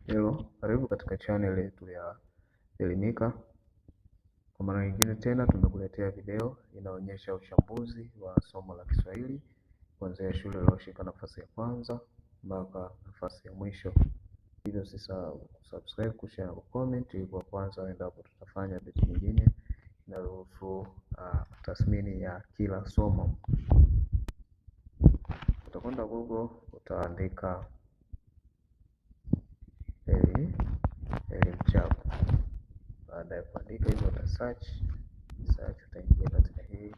Hello, karibu katika channel yetu ya Elimika. Kwa mara nyingine tena tumekuletea video inaonyesha uchambuzi wa somo la Kiswahili kuanzia shule iliyoshika nafasi ya kwanza mpaka nafasi ya mwisho. Hivyo usisahau subscribe, kushare na comment ili kwa kwanza endapo tutafanya video nyingine inayohusu tathmini ya kila somo. Utakwenda Google, utaandika Elimchapu. Baada ya kuandika hivyo uta search, utaingia katika hii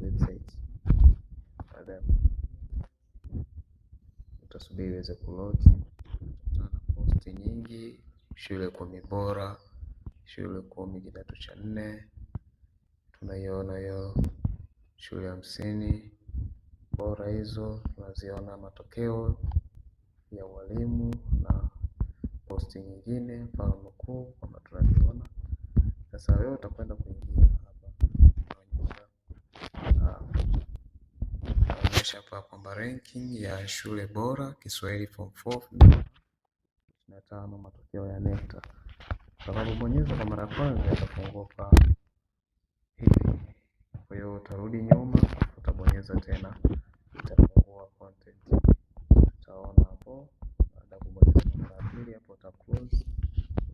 website. Baada ya utasubiri iweze kuload, utakutana na posti nyingi: shule 10 bora, shule 10 kidato cha 4, tunaiona hiyo shule 50 bora. Hizo tunaziona matokeo ya walimu na posti nyingine mfano mkuu kama tunavyoona. Sasa wewe utakwenda kuingia hapa, inaonyesha hapa kwamba ranking ya shule bora Kiswahili form 4 25, matokeo ya NECTA. Utakapobonyeza kwa mara ya kwanza itafunguka hivi. Kwa hiyo utarudi nyuma, utabonyeza tena, itafungua content. Utaona hapo. Baada ya kubonyeza kwa mara ya pili hapo uta close.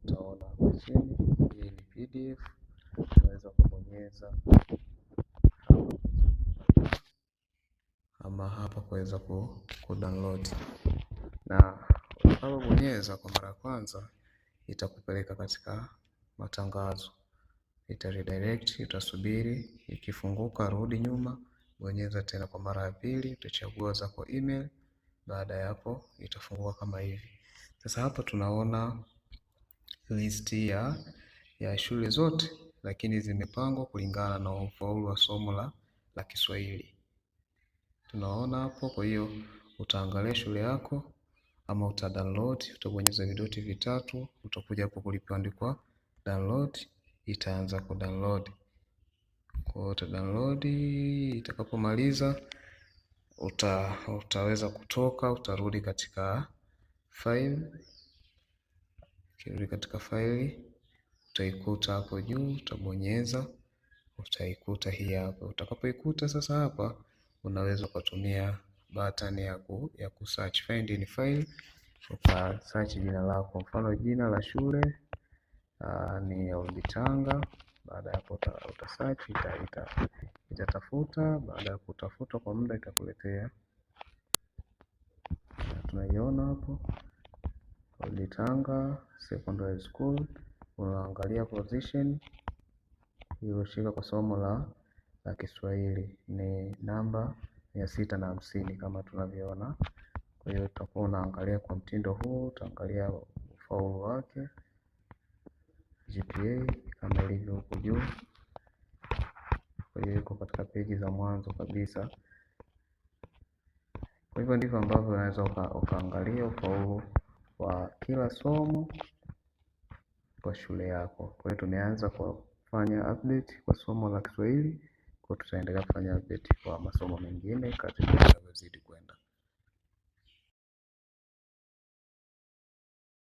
Utaona hapo chini hii ni PDF. Unaweza kubonyeza ama hapa kuweza ku download, na utakapobonyeza kwa mara ya kwanza itakupeleka katika matangazo, ita redirect. Utasubiri ikifunguka, rudi nyuma, bonyeza tena kwa mara ya pili, utachagua zako email. Baada ya hapo itafunguka kama hivi. Sasa hapa tunaona listi ya shule zote, lakini zimepangwa kulingana na ufaulu wa somo la Kiswahili. Tunaona hapo. Kwa hiyo utaangalia shule yako ama uta download, utabonyeza vidoti vitatu, utakuja hapo kulipoandikwa download, itaanza ku download. Kwa uta download, itakapomaliza utaweza kutoka, utarudi katika file. Ukirudi katika file utaikuta hapo juu, utabonyeza, utaikuta hii hapa. Utakapoikuta sasa hapa unaweza kutumia button ya ku search, find in file, uka search jina lako. Mfano jina la shule ni Olbitanga. Baada ya hapo uta search, itatafuta. Baada ya kutafuta kwa muda itakuletea, tunaiona hapo Olbitanga Secondary School. Unaangalia position iliyoshika kwa somo la Kiswahili ni namba 650 kama tunavyoona. Kwa hiyo utakuwa unaangalia kwa mtindo huu, utaangalia ufaulu wake, GPA kama ilivyo huko juu. Kwa hiyo iko katika peji za mwanzo kabisa. Kwa hivyo ndivyo ambavyo unaweza ukaangalia ufaulu wa kila somo kwa shule yako. Kwa hiyo tumeanza kwa kufanya update kwa somo la Kiswahili, kwa tutaendelea kufanya update kwa masomo mengine kadri tunavyozidi kwenda.